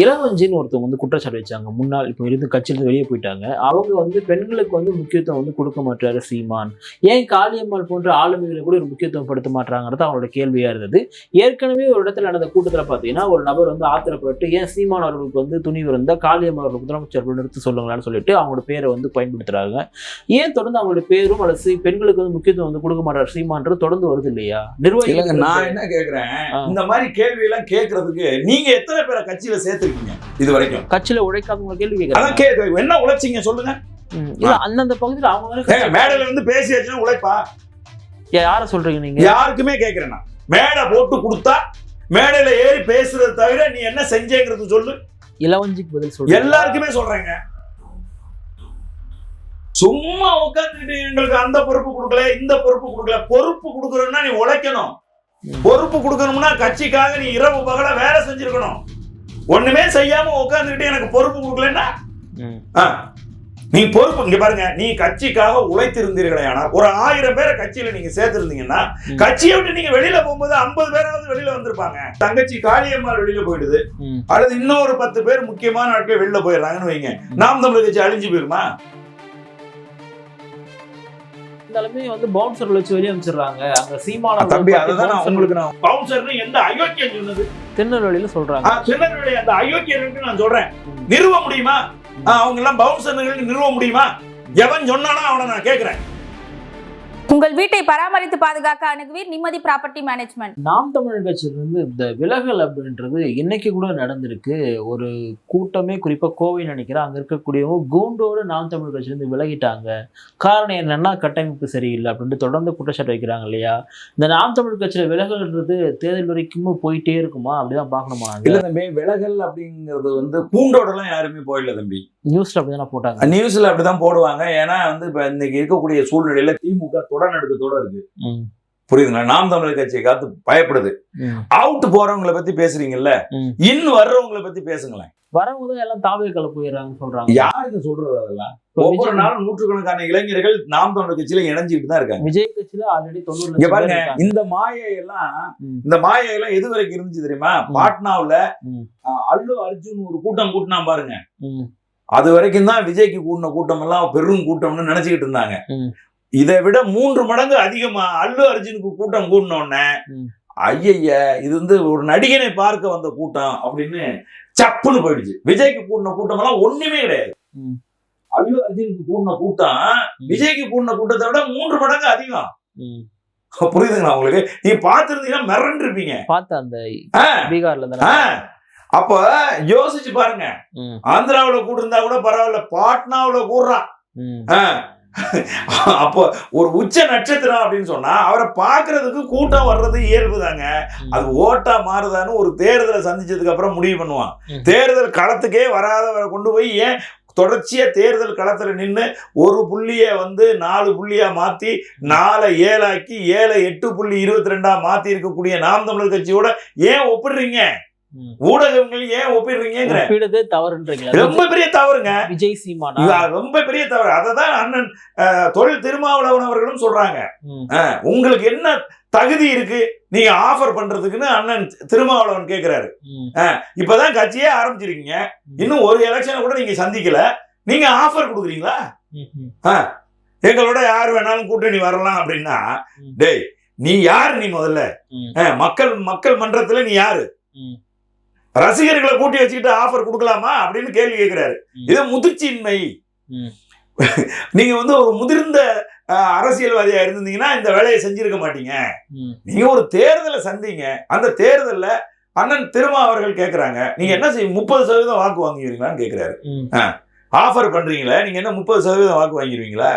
இளவஞ்சின்னு ஒருத்தவங்க வந்து குற்றச்சாட்டு வச்சாங்க. முன்னாள் இப்போ இருந்து கட்சியிலிருந்து வெளியே போயிட்டாங்க. அவங்க வந்து பெண்களுக்கு வந்து முக்கியத்துவம் வந்து கொடுக்க மாட்டாரு சீமான். ஏன் காளியம்மாள் போன்ற ஆளுமைகளை கூட ஒரு முக்கியத்துவம் படுத்த மாட்டாங்கிறது அவங்களோட கேள்வியா இருந்தது. ஏற்கனவே ஒரு இடத்துல நடந்த கூட்டத்துல பாத்தீங்கன்னா ஒரு நபர் வந்து ஆத்திரப்பட்டு ஏன் சீமான் அவர்களுக்கு வந்து துணிவு இருந்தா காளியம்மாள் அவர்கள் முதலமைச்சர் நிறுத்தி சொல்லுங்களான்னு சொல்லிட்டு அவங்களோட பேரை வந்து பயன்படுத்துறாங்க. ஏன் தொடர்ந்து அவங்களுடைய பேரும் அல்லது பெண்களுக்கு வந்து முக்கியத்துவம் வந்து கொடுக்க மாட்டார் சீமான்றது தொடர்ந்து வருது இல்லையா? நிர்வாகிகள் நான் என்ன கேக்குறேன், இந்த மாதிரி கேள்வி எல்லாம் கேட்கறதுக்கு நீங்க எத்தனை பேரை கட்சியில சேர்த்துருக்கீங்க இது வரைக்கும்? கட்சியில உழைக்காதவங்க கேள்வி கேட்கறாங்க. என்ன உழைச்சிங்க சொல்லுங்க. அந்தந்த பகுதியில் அவங்க மேடையில வந்து பேசியாச்சுன்னா உழைப்பா? யார சொல்றீங்க நீங்க? யாருக்குமே கேட்கிறேன். மேடை போட்டு கொடுத்தா மேடையில ஏறி பேசுறது தவிர நீ என்ன செஞ்சேங்கிறது சொல்லு. இளவஞ்சிக்கு பதில் சொல்றேன். எல்லாருக்குமே சொல்றேங்க. சும்மா உட்காந்துட்டு எங்களுக்கு அந்த பொறுப்பு கொடுக்கல இந்த பொறுப்பு கொடுக்கல. பொறுப்பு கொடுக்கணும்னா நீ உழைக்கணும். பொறுப்பு கொடுக்கணும்னா கட்சிக்காக நீ இரவு பகல வேலை செஞ்சிருக்கணும். ஒண்ணுமே செய்யாம உட்காந்துக்கிட்டு எனக்கு பொறுப்பு கொடுக்கலன்னா நீ பொறுப்பு. இங்க பாருங்க, நீ கட்சிக்காக உழைத்திருந்தீர்களே ஆனால் ஒரு 1000 பேரை கட்சியில நீங்க சேர்த்திருந்தீங்கன்னா கட்சியை விட்டு நீங்க வெளியில போகும்போது 50 பேராவது வெளியில வந்திருப்பாங்க. தங்கச்சி காளியம்மாள் வெளியில போயிடுது, அல்லது இன்னொரு 10 பேர் முக்கியமான ஆட்கள் வெளியில போயிடுறாங்கன்னு வைங்க, நாம் தமிழர் கட்சி அழிஞ்சு போயிருமா? வந்து பவுன்சர் வச்சு வெளியே அமைச்சிடுறாங்க. அங்க சீமான தம்பி, அதுதான் உங்களுக்கு நான் பவுன்சர்னு எந்த அயோக்கியம் சொன்னது? திருநெல்வேலியில சொல்றாங்க. திருநெல்வேலி அந்த அயோக்கியர்களுக்கு நான் சொல்றேன், நிறுவ முடியுமா? அவங்க எல்லாம் பவுன்சர்கள் நிறுவ முடியுமா? எவன் சொன்னானா அவனை நான் கேட்கிறேன். உங்கள் வீட்டை பராமரித்து பாதுகாக்க அணுகுவீர் நிம்மதி ப்ராப்பர்ட்டி மேனேஜ்மெண்ட். நாம் தமிழர் கட்சியிலிருந்து இந்த விலகல் அப்படின்றது இன்னைக்கு கூட நடந்திருக்கு. ஒரு கூட்டமே குறிப்பா கோவை நினைக்கிறேன், அங்க இருக்கக்கூடியவங்க கூண்டோடு நாம் தமிழர் கட்சியிலிருந்து விலகிட்டாங்க. காரணம் என்னன்னா கட்டமைப்பு சரியில்லை அப்படின்ட்டு தொடர்ந்து குற்றச்சாட்டு வைக்கிறாங்க இல்லையா? இந்த நாம் தமிழர் கட்சியில விலகல்ன்றது தேர்தல் வரைக்கும் போயிட்டே இருக்குமா? அப்படிதான் பாக்கணுமா? இல்ல தம்பி, விலகல் அப்படிங்கிறது வந்து கூண்டோட எல்லாம் யாருமே போயிடல தம்பி. நியூஸ்ல அப்படிதான் போட்டாங்க. நியூஸ்ல அப்படிதான் போடுவாங்க. ஏன்னா வந்து இப்ப இன்னைக்கு இருக்கக்கூடிய சூழ்நிலையில திமுக தொடர்நடுக்கத்தோட இருக்கு. புரியுதுங்களா? நாம் தமிழர் கட்சியை காத்து பயப்படுது. அவுட் போறவங்களை பத்தி பேசுறீங்கல்ல, இன்னும் வர்றவங்களை பத்தி பேசுங்களேன். வரவங்க எல்லாம் தாவேக்களை போயிடுறாங்க சொல்றாங்க. யாருக்கு சொல்றது? அதெல்லாம் ஒவ்வொரு நாளும் நூற்றுக்கணக்கான இளைஞர்கள் நாம் தமிழர் கட்சியில இணைஞ்சுட்டு தான் இருக்காங்க. விஜய் கட்சியில ஆல்ரெடி 90. இங்க பாருங்க, இந்த மாயையெல்லாம் எது வரைக்கும் இருந்துச்சு தெரியுமா? பாட்னாவுல அல்லு அர்ஜுன் ஒரு கூட்டம் கூட்டினா பாருங்க, அது வரைக்கும் தான் விஜய்க்கு கூட்டின கூட்டம் எல்லாம் பெரும் கூட்டம்னு நினைச்சுக்கிட்டு இருந்தாங்க. இதை விட 3 மடங்கு அதிகமா அல்லு அர்ஜுனுக்கு கூட்டம் கூட்டினோடனே ஐய இது வந்து ஒரு நடிகனை பார்க்க வந்த கூட்டம் அப்படின்னு சப்புன்னு போயிடுச்சு. விஜய்க்கு கூட்டின கூட்டம் எல்லாம் ஒண்ணுமே கிடையாது. அல்லு அர்ஜுனுக்கு கூட்டின கூட்டம் விஜய்க்கு கூட்டின கூட்டத்தை விட 3 மடங்கு அதிகம். புரியுதுங்களா உங்களுக்கு? நீங்க பாத்துருந்தீங்கன்னா மிரண்டு இருப்பீங்க. பார்த்த அந்த பீகார்ல அப்ப யோசிச்சு பாருங்க, ஆந்திராவில கூட இருந்தா கூட பரவாயில்ல, பாட்னாவில கூடுறான். அப்போ ஒரு உச்ச நட்சத்திரம் அப்படின்னு சொன்னா அவரை பாக்குறதுக்கு கூட்டம் வர்றது இயல்பு தாங்க. அது ஓட்டா மாறுதான்னு ஒரு தேர்தலை சந்திச்சதுக்கு அப்புறம் முடிவு பண்ணுவான். தேர்தல் களத்துக்கே வராதவரை கொண்டு போய் ஏன் தொடர்ச்சியா தேர்தல் களத்துல நின்று ஒரு புள்ளிய வந்து 4 புள்ளியா மாத்தி 4 7 ஆக்கி 7 8.22 மாத்தி இருக்கக்கூடிய நாம் தமிழர் கட்சியோட ஏன் ஒப்பிடுறீங்க? ஊடகங்கள் ஏன் ஒப்பிடுறீங்க? தவறுன்றீங்க. ரொம்ப பெரிய தவறுங்க. விஜய் சீமான் ரொம்ப பெரிய தவறு. அததான் அண்ணன் தொழில் திருமாவளவன் அவர்களும் சொல்றாங்க. உங்களுக்கு என்ன தகுதி இருக்கு நீங்க ஆஃபர் பண்றதுக்குன்னு அண்ணன் திருமாவளவன் கேட்கிறாரு. இப்பதான் கட்சியே ஆரம்பிச்சிருக்கீங்க, இன்னும் ஒரு எலெக்ஷனை கூட நீங்க சந்திக்கல, நீங்க ஆஃபர் கொடுக்குறீங்களா? எங்களோட யார் வேணாலும் கூட்டணி வரலாம் அப்படின்னா, டேய் நீ யாரு? நீ முதல்ல மக்கள் மன்றத்துல நீ யாரு? ரசிகர்களை கூட்டி வச்சுக்கிட்டு ஆஃபர் கொடுக்கலாமா அப்படின்னு கேள்வி கேட்கிறாரு. இது முதிர்ச்சியின்மை. நீங்க வந்து ஒரு முதிர்ந்த அரசியல்வாதியா இருந்தீங்கன்னா இந்த வேலையை செஞ்சிருக்க மாட்டீங்க. நீங்க ஒரு தேர்தலை சந்திங்க. அந்த தேர்தல்ல அண்ணன் திருமா அவர்கள் கேட்கிறாங்க, நீங்க என்ன செய்ய 30% வாக்கு வாங்குவீங்களான்னு கேட்கிறாரு. ஆஃபர் பண்றீங்களா, நீங்க என்ன 30% வாக்கு வாங்கிடுவீங்களா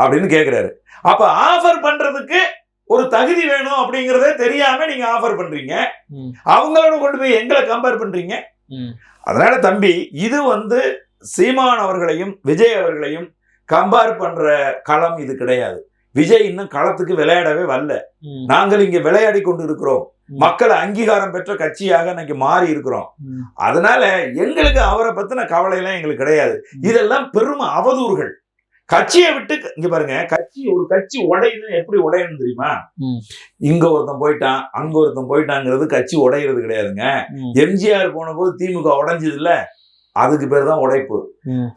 அப்படின்னு கேட்கிறாரு. அப்ப ஆஃபர் பண்றதுக்கு ஒரு தகுதி வேணும் அப்படிங்கறதே தெரியாம நீங்க ஆஃபர் பண்றீங்க. அவங்களோட கொண்டு போய் எங்களை கம்பேர் பண்றீங்க. அதனால தம்பி, இது வந்து சீமான் அவர்களையும் விஜய் அவர்களையும் கம்பேர் பண்ற களம் இது கிடையாது. விஜய் இன்னும் களத்துக்கு விளையாடவே வரல. நாங்கள் இங்க விளையாடி கொண்டு இருக்கிறோம். மக்கள் அங்கீகாரம் பெற்ற கட்சியாக இன்னைக்கு மாறி இருக்கிறோம். அதனால எங்களுக்கு அவரை பத்தின கவலை எல்லாம் எங்களுக்கு கிடையாது. இதெல்லாம் பெரும் அவதூறுகள். கட்சியை விட்டு இங்க பாருங்க, ஒரு கட்சி உடையுதுன்னு எப்படி உடையணும் தெரியுமா? இங்க ஒருத்தன் போயிட்டான், அங்க ஒருத்தன் போயிட்டாங்கிறது கட்சி உடையிறது கிடையாதுங்க. எம்ஜிஆர் போன போது திமுக உடைஞ்சது இல்ல, அதுக்கு பேர் தான் உடைப்பு.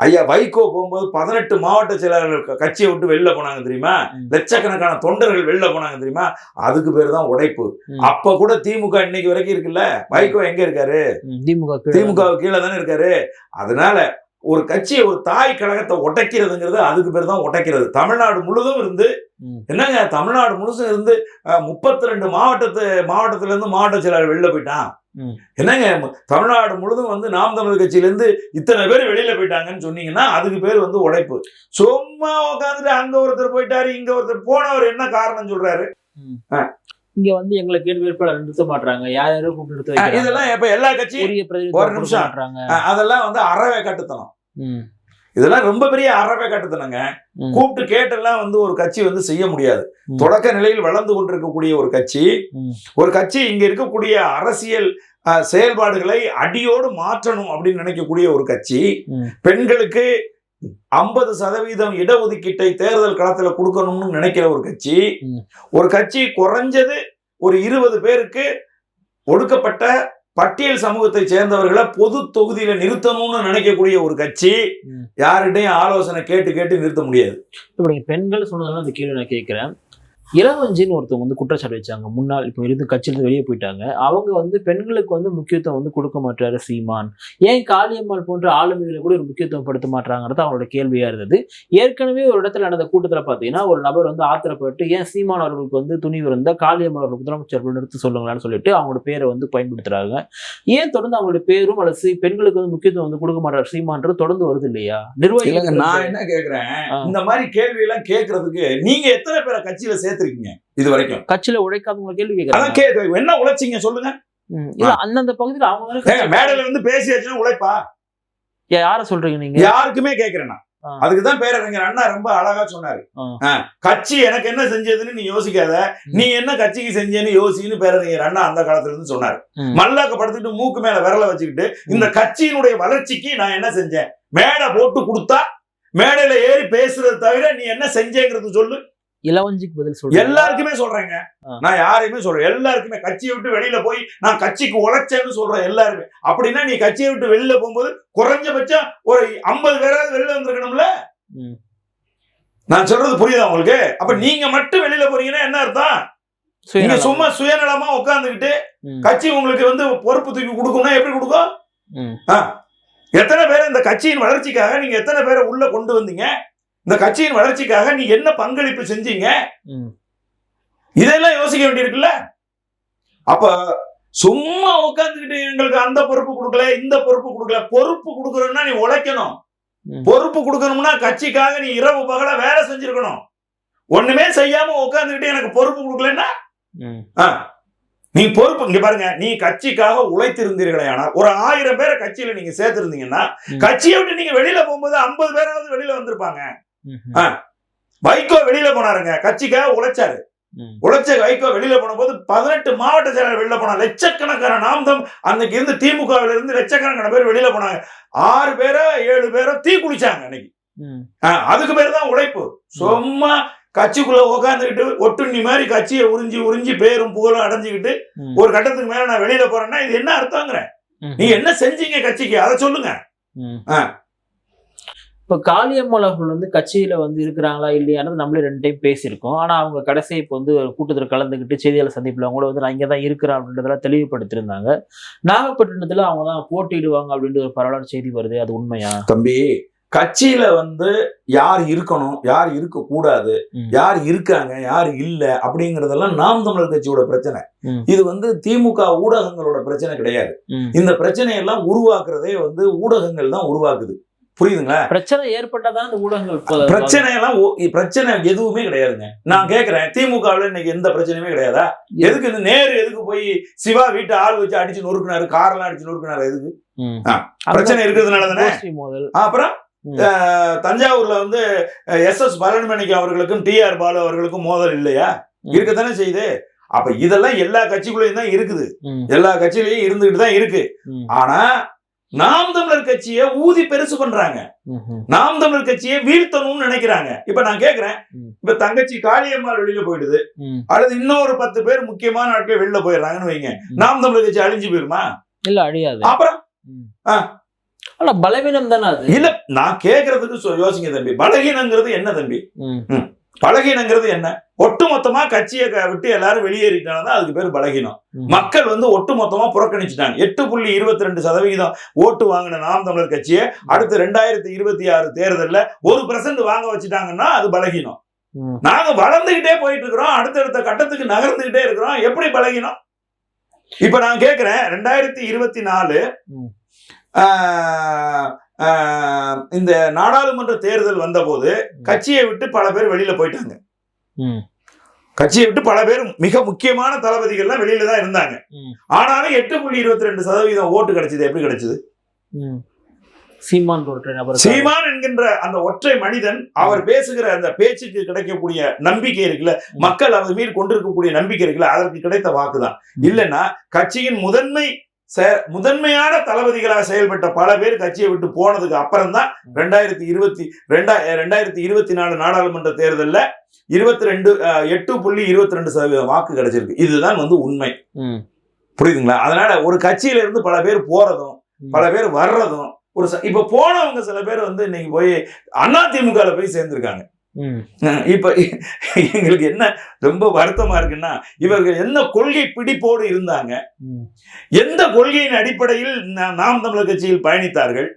ஐயா வைகோ போகும்போது 18 மாவட்ட செயலாளர்கள் கட்சியை விட்டு வெளில போனாங்க தெரியுமா? லட்சக்கணக்கான தொண்டர்கள் வெளில போனாங்க தெரியுமா? அதுக்கு பேர் தான் உடைப்பு. அப்ப கூட திமுக இன்னைக்கு வரைக்கும் இருக்குல்ல, வைகோ எங்க இருக்காரு? திமுக கீழே தானே இருக்காரு. அதனால ஒரு கட்சியை, ஒரு தாய் கழகத்தை உடைக்கிறதுங்கிறது அதுக்கு பேர் தான் உடைக்கிறது. தமிழ்நாடு முழுதும் இருந்து என்னங்க, தமிழ்நாடு முழுசும் இருந்து 32 மாவட்டத்துல இருந்து மாவட்ட செயலாளர் வெளில போயிட்டான். என்னங்க, தமிழ்நாடு முழுதும் வந்து நாம் தமிழர் கட்சியில இருந்து இத்தனை பேர் வெளியில போயிட்டாங்கன்னு சொன்னீங்கன்னா அதுக்கு பேர் வந்து உடைப்பு. சும்மா உட்காந்துட்டு அங்க ஒருத்தர் போயிட்டாரு, இங்க ஒருத்தர் போனவர் என்ன காரணம் சொல்றாரு? இங்க வந்து எங்களை கேள்வி வேட்பாளர் நிறுத்த மாட்டாங்க, யாரும் கூப்பிட்டு நிறுத்த, இதெல்லாம் இப்ப எல்லா கட்சியும் ஒரு நிமிஷம், அதெல்லாம் வந்து அறவே கட்டுத்தனம். இதெல்லாம் ரொம்ப பெரிய அறவே கட்டுத்தனங்க. கூப்பிட்டு கேட்டெல்லாம் வந்து ஒரு கட்சி வந்து செய்ய முடியாது. தொடக்க நிலையில் வளர்ந்து கொண்டிருக்கக்கூடிய ஒரு கட்சி இங்க இருக்கக்கூடிய அரசியல் செயல்பாடுகளை அடியோடு மாற்றணும் அப்படின்னு நினைக்கக்கூடிய ஒரு கட்சி, பெண்களுக்கு 50% இடஒதுக்கீட்டை தேர்தல் களத்துல கொடுக்கணும்னு நினைக்கிற ஒரு கட்சி குறைஞ்சது ஒரு 20 பேருக்கு ஒடுக்கப்பட்ட பட்டியல் சமூகத்தை சேர்ந்தவர்களை பொது தொகுதியில நிறுத்தணும்னு நினைக்கக்கூடிய ஒரு கட்சி யார்கிட்டையும் ஆலோசனை கேட்டு நிறுத்த முடியாது. இப்ப பெண்கள் சொன்னதெல்லாம் அந்த கேள்வி நான் கேட்கிறேன். இளவஞ்சின்னு ஒருத்தவங்க வந்து குற்றச்சாட்டு வச்சாங்க, முன்னாள் இப்போ இருந்து கட்சியிலிருந்து வெளியே போயிட்டாங்க. அவங்க வந்து பெண்களுக்கு வந்து முக்கியத்துவம் வந்து கொடுக்க மாட்டாரு சீமான், ஏன் காளியம்மாள் போன்ற ஆளுமைகளை கூட ஒரு முக்கியத்துவம் படுத்த மாட்டாங்கிறது அவங்களோட கேள்வியா இருந்தது. ஏற்கனவே ஒரு இடத்துல நடந்த கூட்டத்துல பாத்தீங்கன்னா ஒரு நபர் வந்து ஆத்திரப்பட்டு, ஏன் சீமான் அவர்களுக்கு வந்து துணிவு இருந்தா காளியம்மாள் அவர்கள் முதலமைச்சர் நிறுத்த சொல்லுங்களான்னு சொல்லிட்டு அவங்களோட பேரை வந்து பயன்படுத்துறாங்க. ஏன் தொடர்ந்து அவங்களோட பேரும் அல்லது பெண்களுக்கு வந்து முக்கியத்துவம் வந்து கொடுக்க மாட்டார் சீமான்றது தொடர்ந்து வருது இல்லையா? நிர்வாகிகள் நான் என்ன கேக்குறேன், இந்த மாதிரி கேள்வி எல்லாம் கேட்கறதுக்கு நீங்க எத்தனை பேரை கட்சியில சேர்த்திருக்கீங்க இது வரைக்கும்? கட்சியில உழைக்காதவங்க கேள்வி கேட்கறாங்க. என்ன உழைச்சிங்க சொல்லுங்க. அந்தந்த பகுதியில் அவங்க மேடையில வந்து பேசியாச்சுன்னா உழைப்பா? யார சொல்றீங்க நீங்க? யாருக்குமே கேக்குறேன். அதுக்குதான் பேரறிஞர் அண்ணா ரொம்ப அழகா சொன்னாரு, கட்சி எனக்கு என்ன செஞ்சதுன்னு நீ யோசிக்காத, நீ என்ன கட்சிக்கு செஞ்சேன்னு யோசின்னு பேரறிஞர் அண்ணா அந்த காலத்துல இருந்து சொன்னாரு. மல்லாக்க படுத்துட்டு மூக்கு மேல விரல வச்சுக்கிட்டு இந்த கட்சியினுடைய வளர்ச்சிக்கு நான் என்ன செஞ்சேன், மேடை போட்டு கொடுத்தா மேடையில ஏறி பேசுறது தவிர நீ என்ன செஞ்சேங்கிறது சொல்லு. இளவஞ்சிக்கு பதில் சொல்றேன். எல்லாருக்குமே சொல்றேங்க, நான் யாரையுமே சொல்றேன், எல்லாருக்குமே கட்சியை விட்டு வெளியில போய் நான் கட்சிக்கு உழைச்சேன்னு சொல்றேன் எல்லாருமே. அப்படின்னா நீ கட்சியை விட்டு வெளியில போகும்போது குறைஞ்சபட்சம் ஒரு 50 பேராவது வெளியில வந்திருக்கணும்ல. நான் சொல்றது புரியுதா உங்களுக்கு? அப்ப நீங்க மட்டும் வெளியில போறீங்கன்னா என்ன அர்த்தம்? நீங்க சும்மா சுயநலமா உட்கார்ந்துகிட்டு கட்சி உங்களுக்கு வந்து பொறுப்பு தூக்கி கொடுக்கணும்னா எப்படி கொடுக்கும்? எத்தனை பேரை இந்த கட்சியின் வளர்ச்சிக்காக நீங்க எத்தனை பேரை உள்ள கொண்டு வந்தீங்க? இந்த கட்சியின் வளர்ச்சிக்காக நீ என்ன பங்களிப்பு செஞ்சீங்க? இதெல்லாம் யோசிக்க வேண்டியிருக்குல்ல. அப்ப சும்மா உட்கார்ந்துக்கிட்டு எங்களுக்கு அந்த பொறுப்பு கொடுக்கல, இந்த பொறுப்பு கொடுக்கல. பொறுப்பு கொடுக்கணும்னா நீ உழைக்கணும். பொறுப்பு கொடுக்கணும்னா கட்சிக்காக நீ இரவு பகலா வேலை செஞ்சிருக்கணும். ஒண்ணுமே செய்யாம உட்கார்ந்துக்கிட்டு எனக்கு பொறுப்பு கொடுக்கலன்னா நீ பொறுப்பு. இங்க பாருங்க, நீ கட்சிக்காக உழைத்திருந்தீர்களே, ஆனால் ஒரு 1000 பேரை கட்சியில நீங்க சேர்த்திருந்தீங்கன்னா கட்சியை விட்டு நீங்க வெளியில போகும்போது 50 பேராவது வெளியில வந்திருப்பாங்க. வைகோ வெளியில போனாருங்க, கட்சிக்காக உழைச்சாரு. உழைச்ச வைகோ வெளியில போன போது 18 மாவட்ட செயலாளர் வெளியில போனா, லட்சக்கணக்கான நாமதம் அன்னைக்கு இருந்து திமுகவில இருந்து லட்சக்கணக்கான பேர் வெளியில போனாங்க. 6 பேரோ 7 பேரோ தீ குளிச்சாங்க அன்னைக்கு. அதுக்கு பேர் தான் உழைப்பு. சும்மா கட்சிக்குள்ள உட்காந்துக்கிட்டு ஒட்டுண்ணி மாதிரி கட்சியை உறிஞ்சி பேரும் புகழும் அடைஞ்சுக்கிட்டு ஒரு கட்டத்துக்கு மேல நான் வெளியில போறேன்னா இது என்ன அர்த்தங்கிற? நீங்க என்ன செஞ்சீங்க கட்சிக்கு, அதை சொல்லுங்க. இப்ப காளியம்மாள் அவர்கள் வந்து கட்சியில வந்து இருக்கிறாங்களா இல்லையானது நம்மளே 2 டைம் பேசியிருக்கோம். ஆனா அவங்க கடைசி இப்போ வந்து கூட்டத்தில் கலந்துக்கிட்டு செய்தியாளர் சந்திப்புல அவங்க கூட வந்து நான் இங்கதான் இருக்கிறேன் அப்படின்றதெல்லாம் தெளிவுபடுத்திருந்தாங்க. நாகப்பட்டினத்துல அவங்க தான் போட்டியிடுவாங்க அப்படின்ற ஒரு பரவலான செய்தி வருது, அது உண்மையா? தம்பி, கட்சியில வந்து யார் இருக்கணும், யார் இருக்க கூடாது, யார் இருக்காங்க, யார் இல்ல அப்படிங்கறதெல்லாம் நாம் தமிழர் கட்சியோட பிரச்சனை. இது வந்து திமுக ஊடகங்களோட பிரச்சனை கிடையாது. இந்த பிரச்சனையெல்லாம் உருவாக்குறதே வந்து ஊடகங்கள் தான் உருவாக்குது. புரியுதுங்களா? பிரச்சனை ஏற்பட்டதான் இந்த ஊடகங்கள். பிரச்சனை எதுவுமே கிடையாதுங்க. நான் கேட்கிறேன், திமுகவில் இன்னைக்கு எந்த பிரச்சனையுமே கிடையாதா? எதுக்கு இந்த நேரு எதுக்கு போய் சிவா வீட்டை ஆள் வச்சு அடிச்சு நொறுக்குனாரு, காரெல்லாம் அடிச்சு நொறுக்குனாரு? எதுக்கு? பிரச்சனை இருக்கிறதுனால தானே. அப்புறம் தஞ்சாவூர்ல வந்து SS பழனிமணிக்கு அவர்களுக்கும் TR பாலு அவர்களுக்கும் மோதல் இல்லையா? இருக்கத்தானே செய்யுது. அப்ப இதெல்லாம் எல்லா கட்சிக்குள்ளேயும் தான் இருக்குது, எல்லா கட்சியிலையும் இருந்துகிட்டு தான் இருக்கு. ஆனா நாம் தமிழர் கட்சியை ஊதி பெருசு பண்றாங்க, நாம் தமிழர் கட்சியை வீழ்த்தணும்னு நினைக்கிறாங்க. இப்ப நான் கேக்குறேன், இப்ப தங்கச்சி காளியம்மாள் வெளியில போயிடுது, அல்லது இன்னொரு 10 பேர் முக்கியமான ஆட்கள் வெளியில போயிடுறாங்கன்னு வைங்க, நாம் தமிழர் கட்சி அழிஞ்சு போயிருமா? இல்ல, அழியாது. அப்புறம் ஆனா பலவீனம் தானே அது. இல்ல, நான் கேக்குறதுக்கு யோசிங்க தம்பி. பலகீனங்கிறது என்ன தம்பி? பலகீனங்கிறது என்ன? ஒட்டுமொத்தமா கட்சியை விட்டு எல்லாரும் வெளியேறிட்டாங்க, அதுக்கு பேர் பலகீனம். மக்கள் ஒட்டுமொத்தமா புறக்கணிச்சுட்டாங்க. 8.22% ஓட்டு வாங்கின நாம் தமிழர் கட்சியை அடுத்த 2026 தேர்தல்ல 1% வாங்க வச்சுட்டாங்கன்னா அது பலகீனம். நாங்க வளர்ந்துகிட்டே போயிட்டு இருக்கிறோம், அடுத்தடுத்த கட்டத்துக்கு நகர்ந்துகிட்டே இருக்கிறோம். எப்படி பலகீனம்? இப்ப நான் கேக்குறேன், 2024 இந்த நாடாளுமன்ற தேர்தல் வந்த போது கட்சியை விட்டு பல பேர் வெளியில போயிட்டாங்க. கட்சியை விட்டு பல பேர் மிக முக்கியமான தளபதிகள்லாம் வெளியில தான் இருந்தாங்க. ஆனாலும் 8.22% ஓட்டு கிடைச்சது. எப்படி கிடைச்சது? சீமான் என்கின்ற அந்த ஒற்றை மனிதன், அவர் பேசுகிற அந்த பேச்சுக்கு கிடைக்கக்கூடிய நம்பிக்கை இருக்குல்ல, மக்கள் அவர் மீது கொண்டிருக்கக்கூடிய நம்பிக்கை இருக்குல்ல, அதற்கு கிடைத்த வாக்குதான். இல்லைன்னா கட்சியின் முதன்மையான தளபதிகளாக செயல்பட்ட பல பேர் கட்சியை விட்டு போனதுக்கு அப்புறம் தான் 2024 நாடாளுமன்ற தேர்தலில் 8.22% வாக்கு கிடைச்சிருக்கு. இதுதான் உண்மை. புரியுதுங்களா? அதனால ஒரு கட்சியில இருந்து பல பேர் போறதும் பல பேர் வர்றதும் இப்ப போனவங்க சில பேர் இன்னைக்கு போய் அதிமுக போய் சேர்ந்திருக்காங்க. இப்ப எங்களுக்கு என்ன ரொம்ப வருத்தமா இருக்குன்னா, இவர்கள் என்ன கொள்கை பிடிப்போடு இருந்தாங்க, எந்த கொள்கையின் அடிப்படையில் நாம் தமிழர் கட்சியில் பயணித்தார்கள்,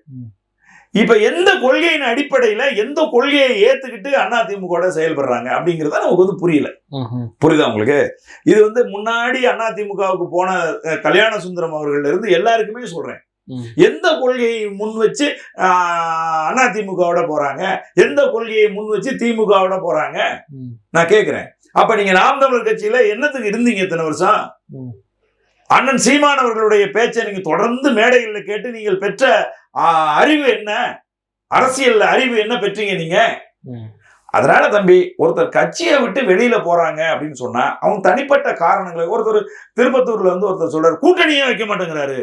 இப்ப எந்த கொள்கையின் அடிப்படையில எந்த கொள்கையை ஏத்துக்கிட்டு அதிமுக செயல்படுறாங்க அப்படிங்கறத நமக்கு புரியல. புரியுதா உங்களுக்கு? இது முன்னாடி அதிமுகவுக்கு போன கல்யாண சுந்தரம் அவர்கள் இருந்து எல்லாருக்குமே சொல்றேன், எந்த கொள்கையை முன் வச்சு அதிமுகவோட போறாங்க, எந்த கொள்கையை முன் வச்சு திமுகவோட போறாங்க நான் கேக்குறேன். அப்ப நீங்க நாம் தமிழர் கட்சியில என்னத்துக்கு இருந்தீங்க இத்தனை வருஷம்? அண்ணன் சீமான் அவர்களுடைய பேச்சை நீங்க தொடர்ந்து மேடைகளில் கேட்டு நீங்கள் பெற்ற அறிவு என்ன, அரசியல் அறிவு என்ன பெற்றீங்க நீங்க? அதனால தம்பி, ஒருத்தர் கட்சியை விட்டு வெளியில போறாங்க அப்படின்னு சொன்னா அவங்க தனிப்பட்ட காரணங்களை, ஒருத்தர் திருப்பத்தூர்ல ஒருத்தர் சொல்றாரு கூட்டணியே வைக்க மாட்டேங்கிறாரு.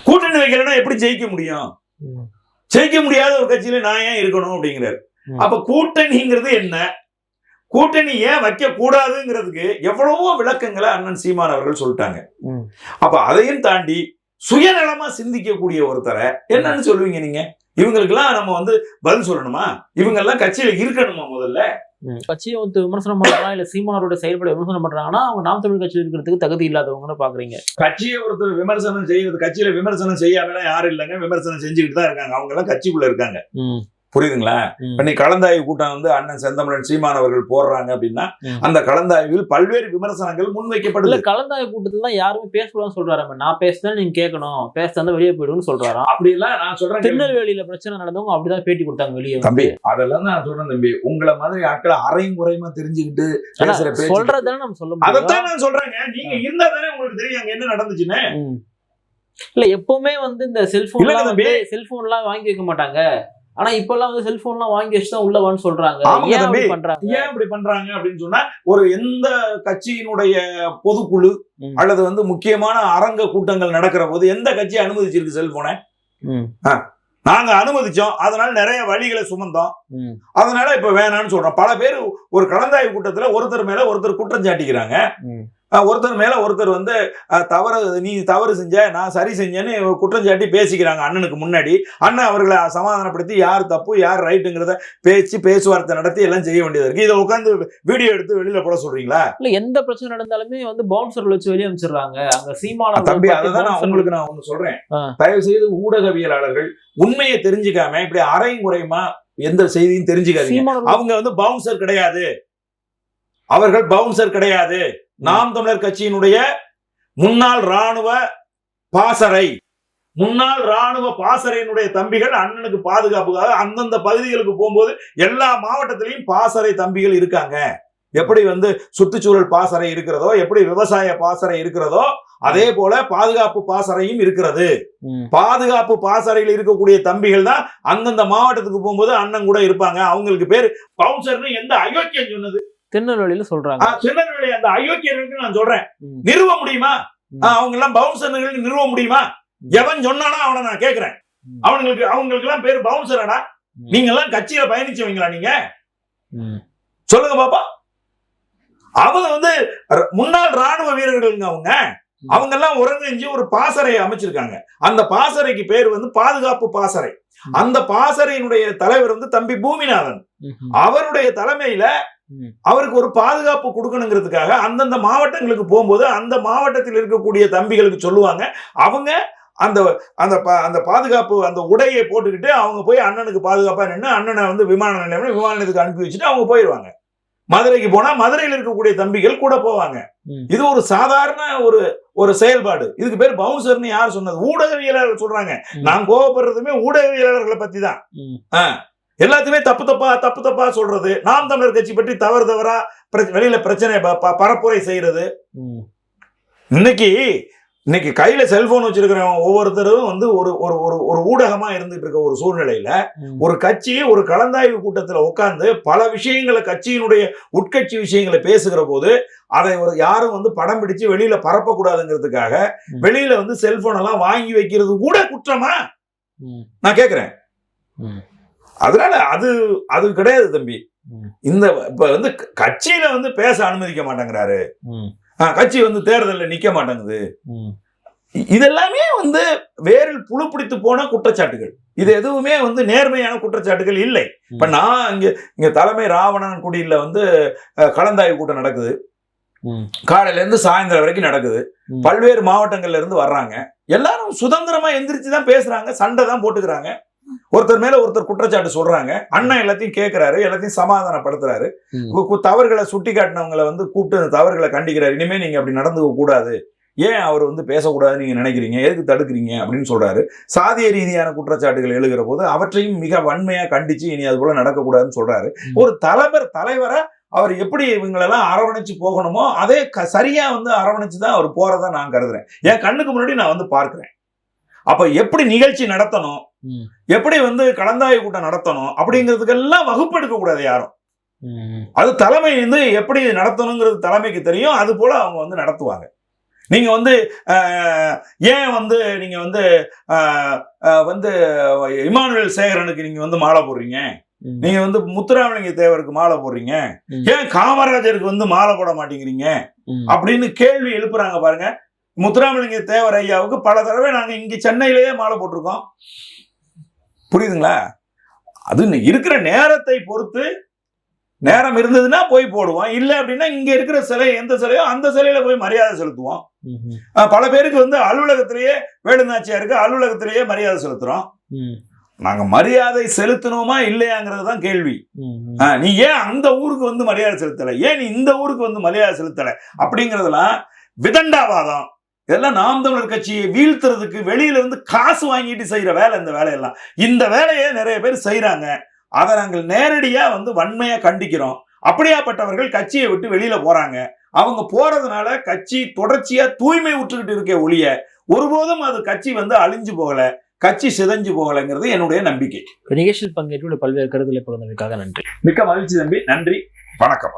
கூட்டணி வைக்கலன்னா எப்படி ஜெயிக்க முடியும்? ஜெயிக்க முடியாத ஒரு கட்சியில நான் ஏன் இருக்கணும் அப்படிங்கிறாரு. அப்ப கூட்டணிங்கிறது என்ன, கூட்டணி ஏன் வைக்க கூடாதுங்கிறதுக்கு எவ்வளவோ விளக்கங்களை அண்ணன் சீமான் அவர்கள் சொல்லிட்டாங்க. அப்ப அதையும் தாண்டி சுயநலமா சிந்திக்கக்கூடிய ஒருத்தரை என்னன்னு சொல்லுவீங்க நீங்க? இவங்களுக்கு எல்லாம் நம்ம பதில் சொல்லணுமா? இவங்க எல்லாம் கட்சியில இருக்கணுமா? முதல்ல கட்சியை விமர்சனம் பண்றாங்க, இல்ல சீமானோட செயல்பட விமர்சனம் பண்றாங்கன்னா அவங்க நாம் தமிழ் கட்சியில் இருக்கிறதுக்கு தகுதி இல்லாதவங்கன்னு பாக்குறீங்க. கட்சியை ஒருத்தர் விமர்சனம் செய்யறது, கட்சியில விமர்சனம் செய்யாமலாம் யாரும் இல்லைங்க, விமர்சனம் செஞ்சுக்கிட்டு தான் இருக்காங்க. அவங்க எல்லாம் கட்சிக்குள்ள இருக்காங்க. புரியுதுங்களா? இன்னைக்கு கலந்தாய்வு கூட்டம் அண்ணன் செந்தமிழன் சீமான் அவர்கள் போடுறாங்க அப்படின்னா அந்த கலந்தாய்வில் பல்வேறு விமர்சனங்கள் முன்வைக்கப்படுது. கலந்தாய்வு கூட்டத்துல யாருமே பேசக்கூடாதுன்னு சொல்றாரு. நான் பேசுறேன், நீங்க கேட்கணும், பேசுறதா வெளியே போயிடுன்னு சொல்றாராம். அப்படி எல்லாம் நான் சொல்றேன், திருநெல்வேலியில பிரச்சனை நடந்தவங்க அப்படிதான் பேட்டி கொடுத்தாங்க வெளியே. தம்பி, அதெல்லாம் நான் சொல்றேன் தம்பி, உங்களை மாதிரி ஆட்களை அரையும் குறையுமா தெரிஞ்சுக்கிட்டு சொல்றதானே நம்ம சொல்ல முடியும். அதைத்தான் நான் சொல்றேங்க. நீங்க இருந்தா தானே உங்களுக்கு தெரியும் அங்க என்ன நடந்துச்சுன்னு. இல்ல, எப்பவுமே இந்த செல்போன் எல்லாம் வாங்கி வைக்க மாட்டாங்க. ஆனா இப்ப எல்லாம் செல்போன்லாம் வாங்கி வச்சுதான் உள்ளவான்னு சொல்றாங்க. ஏன் இப்படி பண்றாங்க அப்படின்னு சொன்னா, ஒரு எந்த கட்சியினுடைய பொதுக்குழு அல்லது முக்கியமான அரங்க கூட்டங்கள் நடக்கிற போது எந்த கட்சி அனுமதிச்சிருக்கு செல்போனை? நாங்க அனுமதிச்சோம், அதனால நிறைய வழிகளை சுமந்தோம், அதனால இப்ப வேணாம்னு சொல்றோம். பல பேர் ஒரு கலந்தாய்வு கூட்டத்துல ஒருத்தர் மேல ஒருத்தர் குற்றம் சாட்டிக்கிறாங்க. ஒருத்தர் மேல ஒருத்தர் தவறு, நீ தவறு செஞ்ச, நான் சரி செஞ்சேன்னு குற்றம் சாட்டி பேசிக்கிறாங்க அண்ணனுக்கு முன்னாடி. அண்ணன் அவர்களை சமாதானப்படுத்தி யார் தப்பு யார் ரைட்டுங்கிறத பேச்சுவார்த்தை நடத்தி எல்லாம் செய்ய வேண்டியது இருக்கு. இதை உட்காந்து வீடியோ எடுத்து வெளியில போட சொல்றீங்களா? இல்ல, எந்த பிரச்சனை நடந்தாலுமே பவுன்சர் வச்சு வெளியே அமைச்சிடுறாங்க. அங்க சீமான தம்பி, அதான் நான் உங்களுக்கு நான் ஒண்ணு சொல்றேன். தயவு செய்து ஊடகவியலாளர்கள் உண்மையை தெரிஞ்சுக்காம இப்படி அரையும் குறையுமா எந்த செய்தியும் தெரிஞ்சுக்காதீங்க. அவங்க பவுன்சர் கிடையாது, அவர்கள் பவுன்சர் கிடையாது. நாம் தமிழர் கட்சியினுடைய முன்னாள் ராணுவ பாசறையினுடைய தம்பிகள் அண்ணனுக்கு பாதுகாப்புக்காக அந்தந்த பகுதிகளுக்கு போகும்போது எல்லா மாவட்டத்திலையும் பாசறை தம்பிகள் இருக்காங்க. எப்படி சுற்றுச்சூழல் பாசறை இருக்கிறதோ, எப்படி விவசாய பாசறை இருக்கிறதோ, அதே போல பாதுகாப்பு பாசறையும் இருக்கிறது. பாதுகாப்பு பாசறையில் இருக்கக்கூடிய தம்பிகள் தான் அந்தந்த மாவட்டத்துக்கு போகும்போது அண்ணன் கூட இருப்பாங்க. அவங்களுக்கு பேரு பவுன்சர்னு எந்த அயோக்கியம் சொன்னது? திருநெல்வேலியில சொல்றாங்க. திருநெல்வேலி அந்த அயோக்கியர்களுக்கு நான் சொல்றேன், நிறுவ முடியுமா? அவங்க எல்லாம் பவுன்சர்கள் நிறுவ முடியுமா? எவன் சொன்னானா அவனை நான் கேட்கிறேன். அவங்களுக்கு எல்லாம் பேரு பவுன்சராடா. நீங்க எல்லாம் கட்சியில பயணிச்சவங்களா? நீங்க சொல்லுங்க பாப்பா. அவங்க வந்து முன்னாள் ராணுவ வீரர்கள். அவங்க எல்லாம் ஒருங்கிணைஞ்சு ஒரு பாசறை அமைச்சிருக்காங்க. அந்த பாசறைக்கு பேர் வந்து பாதுகாப்பு பாசறை. அந்த பாசறையினுடைய தலைவர் வந்து தம்பி பூமிநாதன். அவருடைய தலைமையில அவருக்கு ஒரு பாதுகாப்பு கொடுக்கணுங்கிறதுக்காக அந்தந்த மாவட்டங்களுக்கு போகும்போது அந்த மாவட்டத்தில் இருக்கக்கூடிய தம்பிகளுக்கு சொல்லுவாங்க. அவங்க அந்த அந்த அந்த பாதுகாப்பு அந்த உடையை போட்டுக்கிட்டு அவங்க போய் அண்ணனுக்கு பாதுகாப்பா நின்று அண்ணனை வந்து விமான நிலையத்துக்கு அனுப்பி வச்சுட்டு அவங்க போயிடுவாங்க. மதுரைக்கு போனா மதுரையில் இருக்கக்கூடிய தம்பிகள் கூட போவாங்க. இது ஒரு சாதாரண ஒரு செயல்பாடு. இதுக்கு பேர் பவுன்சர்னு யார் சொன்னது? ஊடகவியலாளர்கள் சொல்றாங்க. நான் கோவப்படுறதுமே ஊடகவியலாளர்களை பத்தி தான். எல்லாத்தையுமே தப்பு தப்பா சொல்றது, நாம் தமிழர் கட்சி பற்றி தவறா வெளியில பிரச்சனை பரப்புரை செய்யறது. இன்னைக்கு கையில செல்போன் வச்சிருக்கிறவங்க ஒவ்வொருத்தரும் வந்து ஒரு ஊடகமா இருந்துட்டு இருக்க ஒரு சூழ்நிலையில ஒரு கட்சி ஒரு கலந்தாய்வு கூட்டத்துல உட்கார்ந்து பல விஷயங்களை கட்சியினுடைய உட்கட்சி விஷயங்களை பேசுகிற போது அதை யாரும் வந்து படம் பிடிச்சு வெளியில பரப்பக்கூடாதுங்கிறதுக்காக வெளியில வந்து செல்போன் எல்லாம் வாங்கி வைக்கிறது கூட குற்றமா நான் கேக்குறேன். அதனால அது கிடையாது தம்பி. இந்த இப்ப வந்து கட்சியில வந்து பேச அனுமதிக்க மாட்டேங்கிறாரு. கட்சி வந்து தேர்தலில் நிக்க மாட்டேங்குது. இதெல்லாமே வந்து வேரில் புழு பிடித்து போன குற்றச்சாட்டுகள். இது எதுவுமே வந்து நேர்மையான குற்றச்சாட்டுகள் இல்லை. இப்ப நான் இங்க தலைமை ராவணன் குடியில வந்து கலந்தாய்வு கூட்டம் நடக்குது. காலையில இருந்து சாயந்தரம் வரைக்கும் நடக்குது. பல்வேறு மாவட்டங்கள்ல இருந்து வர்றாங்க. எல்லாரும் சுதந்திரமா எந்திரிச்சுதான் பேசுறாங்க, சண்டை தான் போட்டுக்கிறாங்க. ஒருத்தர் மேல ஒருத்தர் குற்றச்சாட்டு சொல்றாங்க. அண்ணன் எல்லாத்தையும் கேட்கிறாரு, எல்லாத்தையும் சமாதானப்படுத்துறாரு. தவறுகளை சுட்டி காட்டினவங்களை வந்து கூப்பிட்டு அந்த தவறுகளை கண்டிக்கிறாரு. இனிமே நீங்க அப்படி நடந்துக்க கூடாது, ஏன் அவர் வந்து பேசக்கூடாதுன்னு நீங்க நினைக்கிறீங்க, எதுக்கு தடுக்கிறீங்க அப்படின்னு சொல்றாரு. சாதிய ரீதியான குற்றச்சாட்டுகள் எழுகிற போது அவற்றையும் மிக வன்மையா கண்டிச்சு இனி அது போல நடக்கக்கூடாதுன்னு சொல்றாரு. ஒரு தலைவரை அவர் எப்படி இவங்களெல்லாம் அரவணைச்சு போகணுமோ அதே சரியா வந்து அரவணைச்சுதான் அவர் போறதா நான் கருதுறேன். என் கண்ணுக்கு முன்னாடி நான் வந்து பார்க்கிறேன். அப்ப எப்படி நிகழ்ச்சி நடத்தணும், எப்படி வந்து கலந்தாய்வு கூட்டம் நடத்தணும் அப்படிங்கிறதுக்கெல்லாம் வகுப்பு எடுக்க கூடாது யாரும். அது தலைமை வந்து எப்படி நடத்தணுங்கிறது தலைமைக்கு தெரியும். அது போல அவங்க வந்து நடத்துவாங்க. நீங்க வந்து ஏன் வந்து நீங்க வந்து இமானுவேல் சேகரனுக்கு நீங்க வந்து மாலை போடுறீங்க, நீங்க வந்து முத்துராமலிங்க தேவருக்கு மாலை போடுறீங்க, ஏன் காமராஜருக்கு வந்து மாலை போட மாட்டேங்கிறீங்க அப்படின்னு கேள்வி எழுப்புறாங்க பாருங்க. முத்துராமலிங்க தேவர் ஐயாவுக்கு பல தடவை நாங்க இங்க சென்னையிலேயே மாலை போட்டிருக்கோம். புரியுதுங்களா? அது இருக்கிற நேரத்தை பொறுத்து, நேரம் இருந்ததுன்னா போய் போடுவோம், இல்லை அப்படின்னா இங்க இருக்கிற சிலை எந்த சிலையோ அந்த சிலையில போய் மரியாதை செலுத்துவோம். பல பேருக்கு வந்து அலுவலகத்திலேயே வேலுநாச்சியாருக்கு அலுவலகத்திலேயே மரியாதை செலுத்துறோம். நாங்க மரியாதை செலுத்தணுமா இல்லையாங்கிறது தான் கேள்வி. நீ ஏன் அந்த ஊருக்கு வந்து மரியாதை செலுத்தலை, ஏன் நீ இந்த ஊருக்கு வந்து மரியாதை செலுத்தலை அப்படிங்கறதெல்லாம் விதண்டாவாதம். இதெல்லாம் நாம் தமிழர் கட்சியை வீழ்த்துறதுக்கு வெளியில இருந்து காசு வாங்கிட்டு செய்யற வேலை. இந்த வேலையெல்லாம் இந்த வேலையை நிறைய பேர் செய்யறாங்க. அதை நாங்கள் நேரடியா வந்து வன்மையா கண்டிக்கிறோம். அப்படியாப்பட்டவர்கள் கட்சியை விட்டு வெளியில போறாங்க. அவங்க போறதுனால கட்சி தொடர்ச்சியா தூய்மை உற்றுக்கிட்டு இருக்க ஒழிய ஒருபோதும் அது கட்சி வந்து அழிஞ்சு போகல, கட்சி சிதைஞ்சு போகலைங்கிறது என்னுடைய நம்பிக்கை. நிகழ்ச்சியில் பங்கேற்று பல்வேறு கருத்துக்களை பகிர்ந்தமைக்காக நன்றி. மிக்க மகிழ்ச்சி தம்பி. நன்றி, வணக்கம்.